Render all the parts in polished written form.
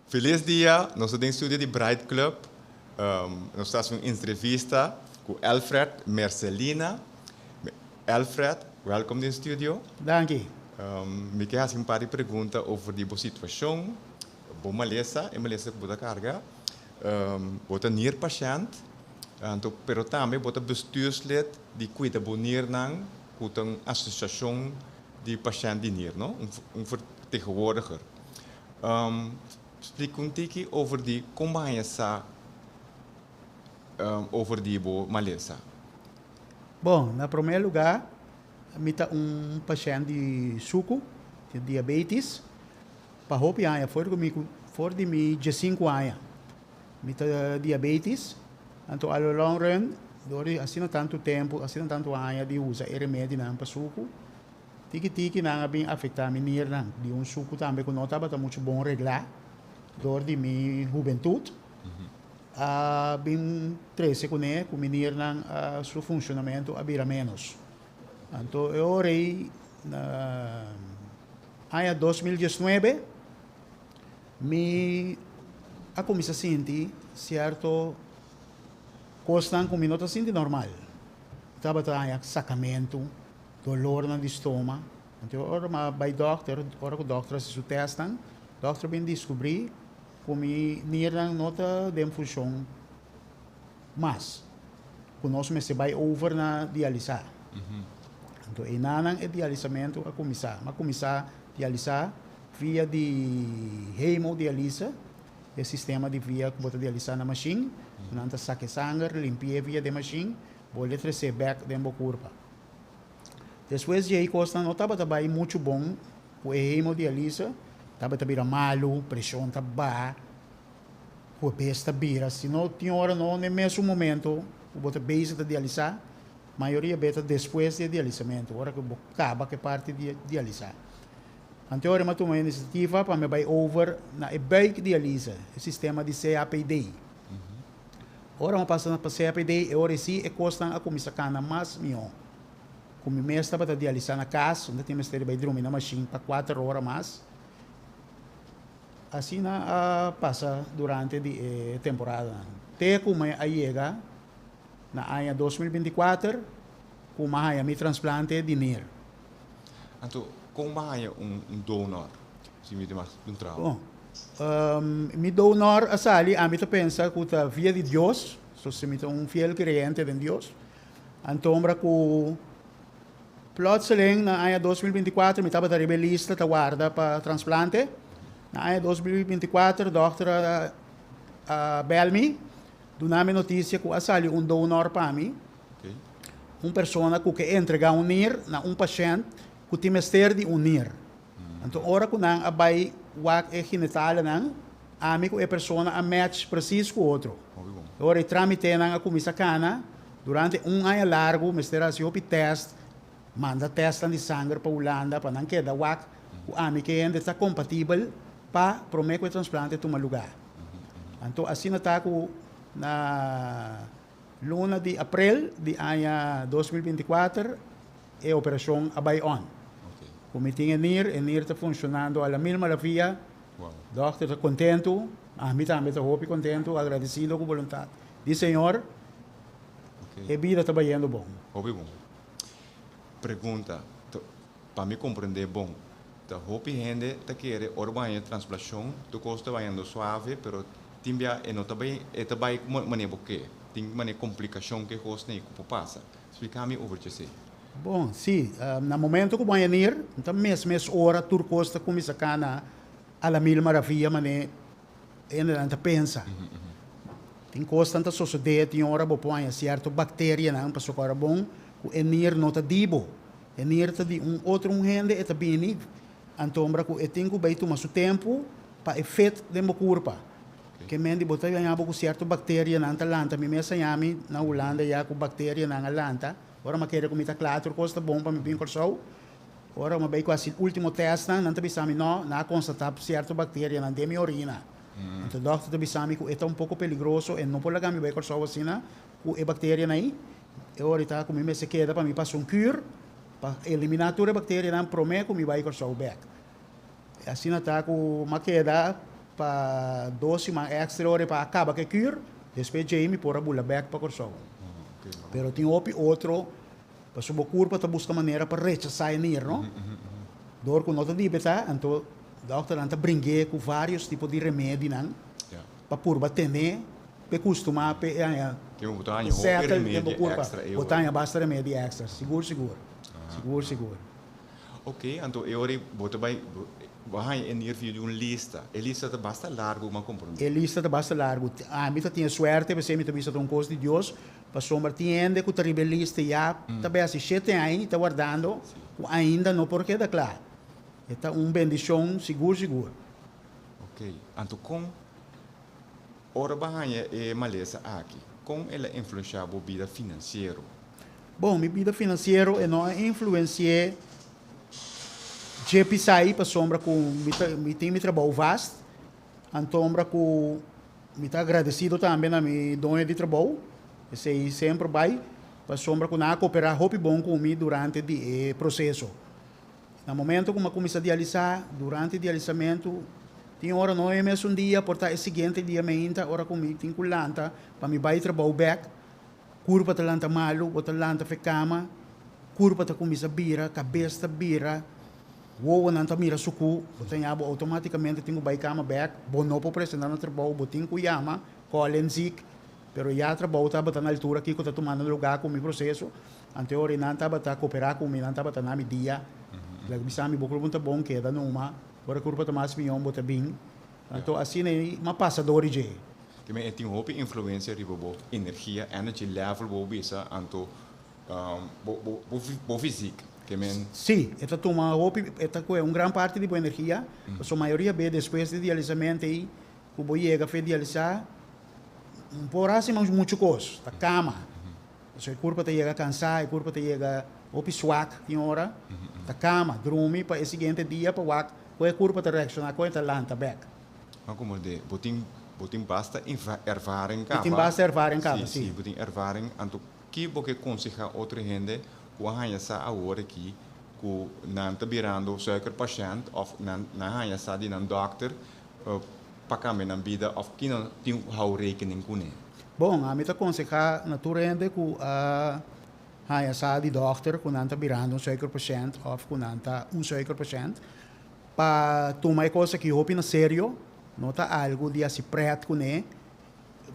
Feliz dia, nós estamos em estúdio de Bright Club. Nós estamos em entrevista com Alfred Mercelina. Alfred, welkom in studio. Dank je. Me quer fazer um par de perguntas sobre a situação. Bom, Malesa, e Malesa com a carga. Bota neer paciënt. Pero também bota bestuurslid die cuida bonneer nang, com een associação de patiënt die neer, no? Vertegenwoordiger. Spreek een tikje over die combinatie over die Malesa. Bom, na primeiro lugar, me tá paciente de suco, de diabetes, para roupa aia, for de mi de 5 anos. Me tá diabetes, então ao longo dori assim tanto tempo, assim tanto anos de usa remédio não para suco. Tiki não bem afetar me nier não, de suco também que não tá muito bom reglar, dor de mi juventude. Bem 13 com menir não seu funcionamento a menos. Então eu orei na ano 2019 a comecei a sentir certo coisa como não senti normal. Estava tendo sacamento, dolor no estômago. Então ora vai doctor, ora o doctor se testam, o doctor bem descobrir como não nota de função mas conosco me se vai over na dialisar. Então e nanan é dialisamento a começar a dialisar via de hemodialisa, o sistema de via que bota dialisar na machine, nanta saque sangue, limpia via de machine, bolet receber back dentro da curva. Depois de aí costa não estava também muito bom, o hemodialisa estava também malo, pressão estava o pesta bira, se não tinha hora não no mesmo momento, o bota base de dialisar, maioria beta depois de dialisamento, hora que acaba que parte de dialisar. Então eu tomei a iniciativa para me vai over na bike dialisa, o sistema de CAPD. Ora passando para CAPD, eu sim e custa a começar a mais melhor. Como me estava a dialisar na casa, onde temos que ir dormir na machine para 4 horas mais. Assim passa durante a temporada. Até como chega na ano 2024, como a me transplante de dinheiro. Então, como é donor? Se me demais um trabalho. Bom, me donor a sali, a mim pensa que a via de Deus, se me fiel crente de Deus. Então, que plotseling na ano 2024, me estava a rebelista, a guarda para transplante. Na ano 2024, a doutora Belmi deu-me notícia que saiu donor para mim. Uma pessoa que entrega NIR na paciente que tem mestre de NIR. Então, ora que não vai o genital não, a mim que a pessoa a match preciso com o outro. Ora, tramite na comissão cana durante ano largo, mestre assim teste, manda teste de sangue para a Holanda para não quedar o amigo que ainda está compatível para prometer que o transplante toma lugar. Então, assim está na luna de abril de ano 2024 a operação vai on. Como tinha NIR está funcionando a mil maravilha. O doctor está contento, a mim também está contento, agradecido com a vontade do Senhor. E a vida está indo bom. Bom. Pergunta, para me compreender bom. Da hopi gente te quiere orbanha transplantação, tu costa vai indo suave, pero timbia e não também maneira porque tem maneira complicação que costa nem que passa. Explica-me over você. Bom, sim, no momento que vai ir, então mesmo hora tu costa começa a la mil maravilha, mané ainda não pensa. Tem costa tanta suceder, tem hora bo põe certo bactéria não para socorrer bom, o enir não tá dibo. Enir tá de outro rende e tá bem. Então, eu tenho que tomar o tempo para efeito de uma curva. Que mendi botar ganhar com certo bactéria na Atlanta, me mesa yami na Holanda já com bactéria na Atlanta. Ora me quero comitar claro, costa bom para me bem corso. Ora me vai quase último teste, não te bisami não, na constatar certo bactéria na demi urina. Então, doctor te bisami que é um pouco perigoso e não pode me vai corso assim na com a bactéria aí. Eu ahorita como me se queda para me passar cure. Para eliminar toda a bactéria, não prometo que me vai cortar o back. Assim está com uma queda para 12 semanas extra hora para acabar que cure, depois Jamie pôr a bula back para corso. Okay. Pero tem outro, para subo curva, para buscar maneira para rechazar nir, não? Door com nota de beta, então, doctor anta brinque com vários tipos de remédio, não? Yeah. Para purba tener, para costumar, para Tem um botão certo, remédio curva, extra. botar basta remédio extra, seguro. Seguro. Ok, então eu bota vai em review uma lista. A lista é bastante larga, uma compreende. A lista é bastante larga. A mim tinha sorte, você me visto um costo de Deus, para sombra tiende com a lista já, também assim, 7 anos, está guardando, ainda não porque da claro. É uma bendição, seguro. Ok, então com ora bahaya é malesa aqui, com ela influencia a vida financeira. Bom, minha vida financeira não influencia de pisar para sombra com me tem me trabalho vasto, sombra com me está agradecido também a minha dona de trabalho, esse sempre vai para sombra com a cooperar hope bom comigo durante o processo. No momento que eu comecei a dializar, durante o dializamento, tinha hora não é mesmo um dia, portar o seguinte dia me ainda hora comigo tem culanta para me vai trabalho back, curva ta lanta malo, o ta lanta fe cama, curva ta comisa bira, cabeça bira, o nanta mira suku, botanya automaticamente tenho vai cama back, bono po presentar no trabalho, botin kuyama, colenzik, pero ya trabalho tá botando na altura que eu tá tomando lugar com o meu processo, anterior nanta bata cooperar com mim, nanta bata na mi dia, lag bisa mi bukul punta bom queda numa, ora curva ta mas minhom bota bem, então assim é uma passadora de Que men tem hope influência ribo energia, energy level bo bisa anto bo física. Que men sim, esta toma hope, esta é uma grande parte de boa energia, a maioria vê depois de dializamento aí, o boi chega a dializar, por assim mas muito coisa, a cama, o corpo te chega a cansar, o corpo te chega a suak, tem hora, a cama, dormir para o seguinte dia para o corpo te reaccionar com a lanta back. mas como de botin basta ervaring ka. Botin basta ervaring ka, sim. Sim, botin ervaring anto que porque conseja outra gente o hanya sa agora aqui ku nan tabirando suiker patiënt of nan hanya sa di nan dokter para cá nan vida of que não tem hou rekening com ele. Bom, a mim te aconselhar naturalmente que a sa di dokter ku nan tabirando suiker patiënt of ku nan suiker patiënt para tomar coisa que hope na sério, não tá algo de assim preto com ele,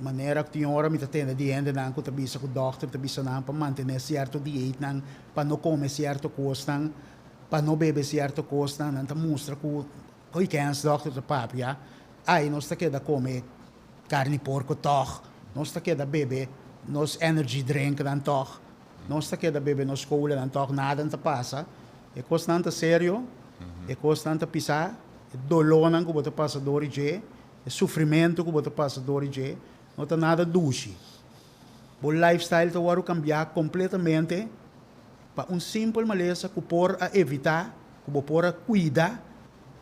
maneira que tem hora me atende de ende não que tabisa com o doctor tabisa não para manter certo dieta não para não comer certo coisa não para não beber certo coisa não tá mostra que cansa doctor da papia aí nós tá queda comer carne porco toch nós tá queda beber nos energy drink não toch nós tá queda beber nos cola não toch nada não tá passa é coisa não tá sério é coisa não tá pisar é dolor não que você passa dor e é sofrimento que você passa dor e não está nada doce. O lifestyle está agora cambiar completamente para simples maleza que por a evitar, que por a cuidar,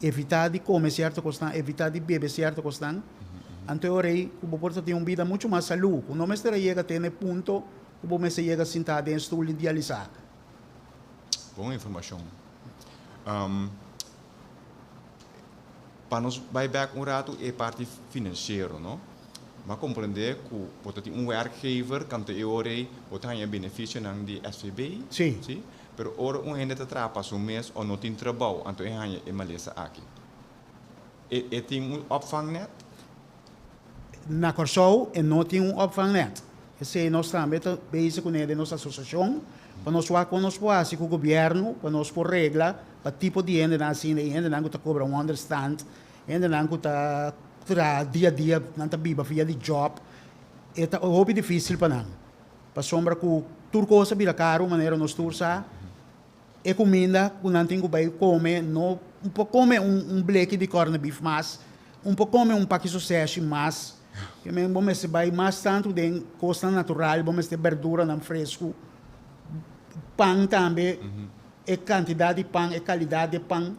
evitar de comer certa coisa, evitar de beber certa coisa. Então, que por ter uma vida muito mais saúde. Não me estará chega a ter ponto que você chega sentado em estúdio idealizar. Boa informação. Para nós vai back rato é parte financeira, não? Mas compreender que você tem werkgever, kan te eure, você tem benefício ng de SVB, Sim. sim? Pero ora gente te trapa um mês ou não tem trabalho, então é malesa aqui. E tem opvangnet? Na Corsol, não tem opvangnet. Esse nós também bezig com ele, nossa associação, para nós falar com o governo, para nós por regra, para tipo de gente assim, gente não que cobra understand, gente não que tra dia a dia não tá biba via de job é tá hobby difícil para nós para sombra que tudo coisa vira caro maneira nós tursa é comida que não tem que vai comer não um pouco come bleque de corn beef mas um pouco come paquete sausage mas que me vamos se vai mais tanto de coisa natural vamos ter verdura não fresco pão também é quantidade de pão é qualidade de pão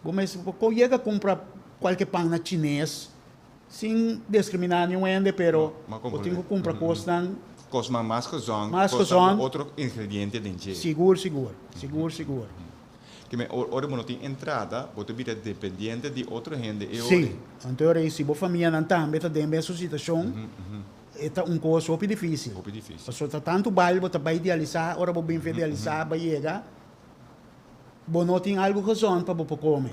vamos chega comprar qualquer pão na chinês sem discriminar nenhum ende, pero eu tenho que comprar coisas mais que zong, mais que zong, outro ingrediente dentro. Seguro. que me ora não tem entrada, você vira dependente de outra gente. Sim, então se a família não está bem nessa situação, é um coisa muito difícil. Muito difícil. Porque está tanto baile, você vai idealizar, ora você vai idealizar, vai chegar, você não tem algo razão para você comer.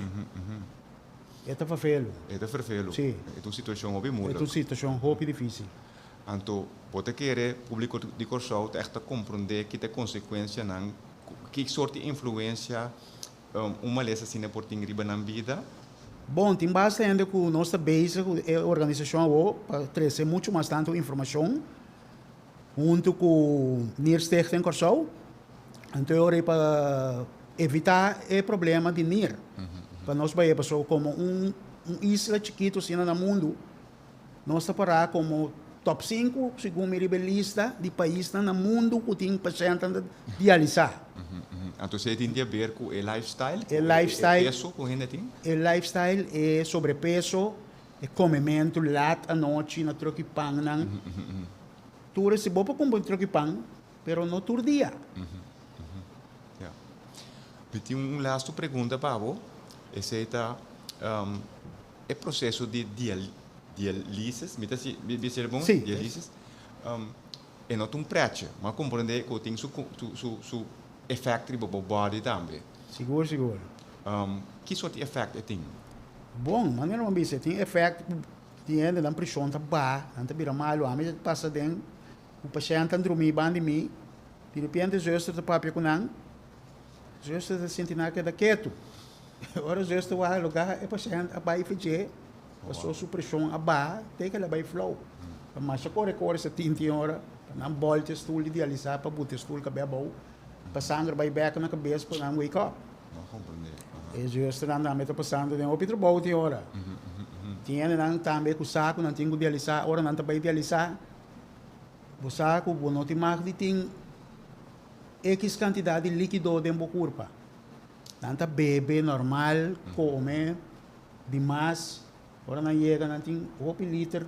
É vervelho. É vervelho. Sim. É uma situação muito moeilijk. É uma situação muito difícil. Então, você quer o público de Corsau echt compreender que tem consequência, que soort de influência uma lesa assim por ter na vida. Bom, tem bastante que nossa base, a organização, para trazer muito mais tanto informação, junto com o NIR em Corsau, então para evitar o problema de NIR. Para nós, pessoal, como isla chiquito assim no mundo, nós parar como top 5, segundo a lista de países no mundo que tem paciente de dialisar. Então, você tem a ver com o lifestyle? O lifestyle. O peso que a gente tem? O lifestyle é sobrepeso, é comimento, lata à noite, na troca de pão. Tu recebeu para comprar troca de pão, mas não todo dia. Eu tenho uma última pergunta para você. Esse é o processo de diálise, me ser bom? Sim. Diálise. É não um prática, mas compreender que tem seu efeito no body também. Seguro. Que sorte de efeito tem? Bom, maneira uma vez tem efeito tem na pressão tá ba, anta bira malo, a mim passa dentro, o paciente anda dormir bem de mim, de repente justo tá papel com não, justo tá sentindo que da quieto. Ora justo vai lugar é paciente abai fazer, passou sua pressão aba, tem que ela vai flow. Mas corre se tinha hora, não volta stool idealizar para botar stool cabelo bom, para sangue vai back na cabeça para não wake up. Não compreender. É justo não me tá passando de outro bom de hora. Tinha não também com o saco, não tinha que idealizar, ora não tá para idealizar. O saco, o não tem mais de tem X quantidade de líquido dentro do corpo. Não tá bebe normal, come demais, ora não chega, não tem 8 litros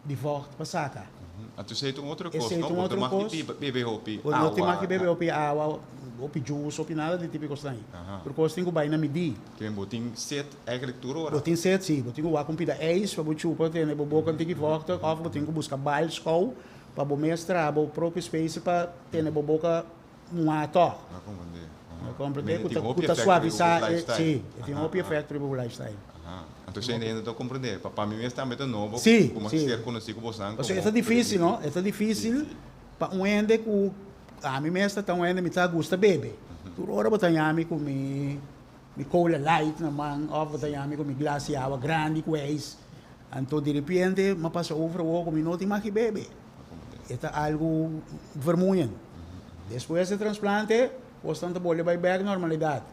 de volta para sacar. Então, você tem outra coisa, Esse é outra coisa. Bebe hopi, água. Não tem mais que beber hopi água, hopi juice, hopi nada de tipo de coisa aí. Porque você tem que ir na medir. Que botem set eigenlijk toer. Você tem sete, sim. Você tem que ir com pida eis, para você chupar, tem a boca tem que volta, ou você tem que buscar baile, escola, para você mestrar, o próprio space, para ter a boca um ato. Não compreender. Não compreender, que está suavizar, sim, tem um efeito para o lifestyle. Então, você ainda está compreender. Para mim, está muito novo. Sim, como sim. ser conhecido como sangue. É difícil, não? É difícil para um ende que a mim mesmo está um ende me gusta beber. Por hora botar yami com mi cola light na mão, ou botar yami com mi glass de água grande com eis. Então de repente, me passa over o com mi não tem mais que beber. É algo vermelho. Depois do transplante, o tanto bolha vai back normalidade.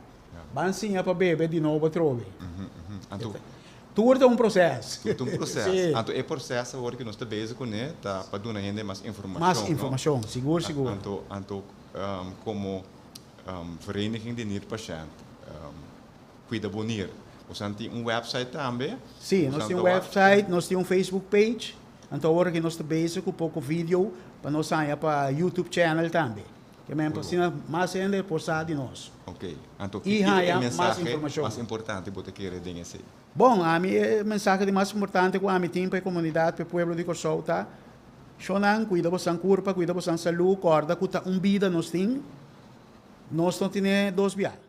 Van sim para beber de novo trove. Tudo é um processo. Tudo um processo. Então, é processo agora que nós estamos bezig com ele, tá para dar ainda mais informação. Mais informação, seguro. Então, como vereniging de NIR-patiënt, cuida bom NIR. Você tem website também? Sim, nós temos website, nós temos Facebook page. Então, agora que nós estamos bezig com pouco vídeo, para nós sair para YouTube channel também. Que é para mais ainda postar de nós. Ok. Então, e a mensagem mais importante que você quer dizer? Bom, a minha mensagem mais importante que a minha tem para a comunidade, para o povo de Corsau, tá? Chonan, cuida você da curva, cuida você da saúde, corda, cuida vida nós temos. Nós não temos 2 viagens.